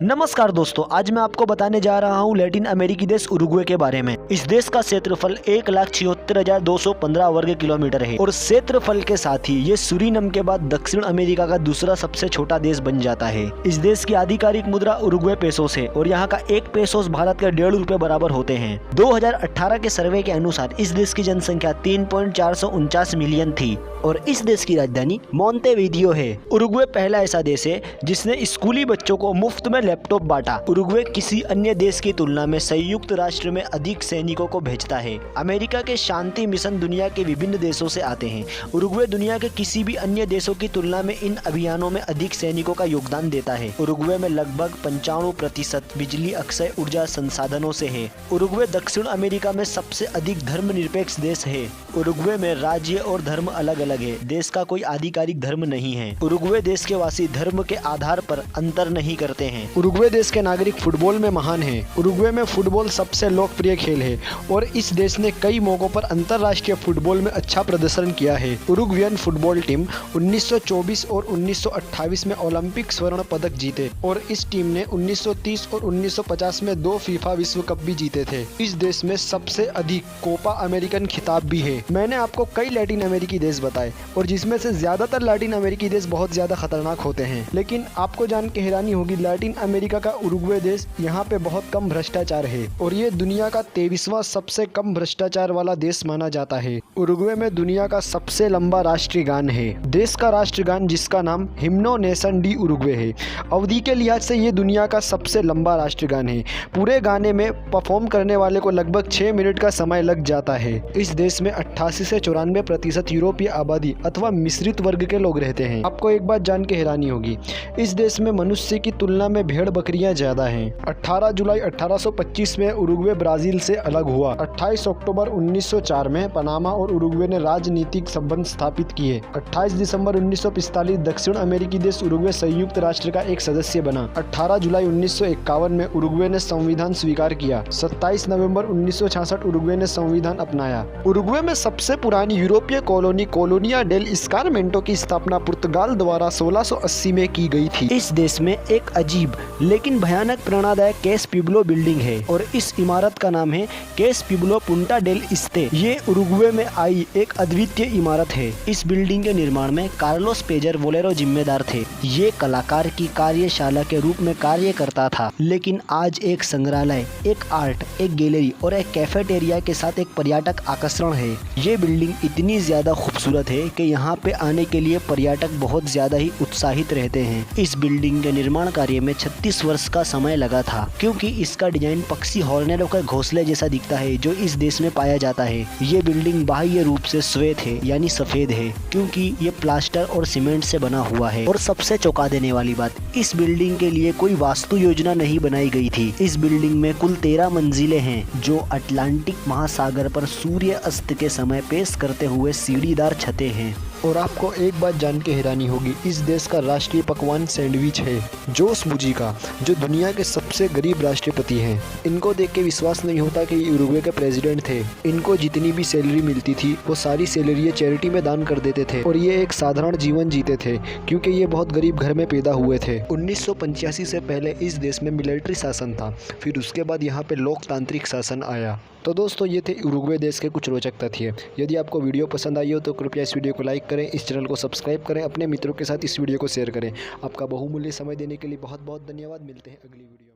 नमस्कार दोस्तों, आज मैं आपको बताने जा रहा हूं लैटिन अमेरिकी देश उरुग्वे के बारे में। इस देश का क्षेत्रफल 1,76,215 वर्ग किलोमीटर है और क्षेत्रफल के साथ ही ये सूरीनम के बाद दक्षिण अमेरिका का दूसरा सबसे छोटा देश बन जाता है। इस देश की आधिकारिक मुद्रा उरुग्वे पेसोस है और यहाँ का 1 पेसोस भारत के 1.5 रुपए बराबर होते हैं। 2018 के सर्वे के अनुसार इस देश की जनसंख्या 3.449 मिलियन थी और इस देश की राजधानी मोंटेविडियो है। उरुग्वे पहला ऐसा देश है जिसने स्कूली बच्चों को मुफ्त में लैपटॉप बांटा। उरुग्वे किसी अन्य देश की तुलना में संयुक्त राष्ट्र में अधिक सैनिकों को भेजता है। अमेरिका के शांति मिशन दुनिया के विभिन्न देशों से आते हैं। उरुग्वे दुनिया के किसी भी अन्य देशों की तुलना में इन अभियानों में अधिक सैनिकों का योगदान देता है। उरुग्वे में लगभग 95% बिजली अक्षय ऊर्जा संसाधनों से है। उरुग्वे दक्षिण अमेरिका में सबसे अधिक धर्मनिरपेक्ष देश है। उरुग्वे में राज्य और धर्म अलग अलग है। देश का कोई आधिकारिक धर्म नहीं है। उरुग्वे देश के वासी धर्म के आधार पर अंतर नहीं करते हैं। उरुग्वे देश के नागरिक फुटबॉल में महान हैं। उरुग्वे में फुटबॉल सबसे लोकप्रिय खेल है और इस देश ने कई मौकों पर अंतर्राष्ट्रीय फुटबॉल में अच्छा प्रदर्शन किया है। उरुग्वियन फुटबॉल टीम 1924 और 1928 में ओलंपिक स्वर्ण पदक जीते और इस टीम ने 1930 और 1950 में 2 फीफा विश्व कप भी जीते थे। इस देश में सबसे अधिक कोपा अमेरिकन खिताब भी है। मैंने आपको कई लैटिन अमेरिकी देश बताए और जिसमें से ज्यादातर लैटिन अमेरिकी देश बहुत ज्यादा खतरनाक होते हैं, लेकिन आपको जान के हैरानी होगी लैटिन अमेरिका का उरुग्वे देश यहाँ पे बहुत कम भ्रष्टाचार है और ये दुनिया का 23वां सबसे कम भ्रष्टाचार वाला देश माना जाता है। उरुग्वे में दुनिया का सबसे लंबा राष्ट्रीय गान है। देश का राष्ट्रीय गान जिसका नाम हिम्नो नेशन डी उरुग्वे है। अवधि के लिहाज से ये दुनिया का सबसे लंबा राष्ट्रीय गान है। पूरे गाने में परफॉर्म करने वाले को लगभग 6 मिनट का समय लग जाता है। इस देश में 88 से 94% यूरोपीय आबादी अथवा मिश्रित वर्ग के लोग रहते हैं। आपको एक बात जान के हैरानी होगी, इस देश में मनुष्य की तुलना में भेड़ बकरियां ज्यादा हैं। 18 जुलाई 1825 में उरुग्वे ब्राजील से अलग हुआ। 28 अक्टूबर 1904 में पनामा और उरुग्वे ने राजनीतिक संबंध स्थापित किए। 28 दिसंबर 1945 दक्षिण अमेरिकी देश उरुग्वे संयुक्त राष्ट्र का एक सदस्य बना। 18 जुलाई 1951 में उरुग्वे ने संविधान स्वीकार किया। 27 नवंबर 1966 उरुग्वे ने संविधान अपनाया। उरुग्वे में सबसे पुरानी यूरोपीय कॉलोनी कोलोनिया डेल स्कारमेंटो की स्थापना पुर्तगाल द्वारा 1680 में की गई थी। इस देश में एक अजीब लेकिन भयानक प्रेरणादायक केस पिब्लो बिल्डिंग है और इस इमारत का नाम है केस पिब्लो पुंटा डेल इस्ते। ये उरुग्वे में आई एक अद्वितीय इमारत है। इस बिल्डिंग के निर्माण में कार्लोस पेजर वोलेरो जिम्मेदार थे। ये कलाकार की कार्यशाला के रूप में कार्य करता था, लेकिन आज एक संग्रहालय, एक आर्ट, एक गैलरी और एक कैफेटेरिया के साथ एक पर्यटक आकर्षण है। ये बिल्डिंग इतनी ज्यादा खूबसूरत है कि यहाँ पे आने के लिए पर्यटक बहुत ज्यादा ही उत्साहित रहते हैं। इस बिल्डिंग के निर्माण कार्य में 36 वर्ष का समय लगा था, क्योंकि इसका डिजाइन पक्षी हॉर्नेटो के घोंसले जैसा दिखता है जो इस देश में पाया जाता है। ये बिल्डिंग बाह्य रूप से श्वेत है यानी सफेद है, क्योंकि ये प्लास्टर और सीमेंट से बना हुआ है। और सबसे चौंका देने वाली बात, इस बिल्डिंग के लिए कोई वास्तु योजना नहीं बनाई गई थी। इस बिल्डिंग में कुल 13 मंजिलें हैं जो अटलांटिक महासागर पर सूर्य अस्त के समय पेश करते हुए सीढ़ीदार छतें हैं। और आपको एक बात जान के हैरानी होगी, इस देश का राष्ट्रीय पकवान सैंडविच है जोस मुजिका, जो दुनिया के सबसे गरीब राष्ट्रपति हैं। इनको देख के विश्वास नहीं होता कि ये उरुग्वे के प्रेसिडेंट थे। इनको जितनी भी सैलरी मिलती थी वो सारी सैलरी ये चैरिटी में दान कर देते थे और ये एक साधारण जीवन जीते थे क्योंकि ये बहुत गरीब घर में पैदा हुए थे। 1985 से पहले इस देश में मिलिट्री शासन था, फिर उसके बाद यहाँ पे लोकतांत्रिक शासन आया। तो दोस्तों, ये थे उरुग्वे देश के कुछ रोचक तथ्य। यदि आपको वीडियो पसंद आई हो तो कृपया इस वीडियो को लाइक करें, इस चैनल को सब्सक्राइब करें, अपने मित्रों के साथ इस वीडियो को शेयर करें। आपका बहुमूल्य समय देने के लिए बहुत बहुत धन्यवाद। मिलते हैं अगली वीडियो।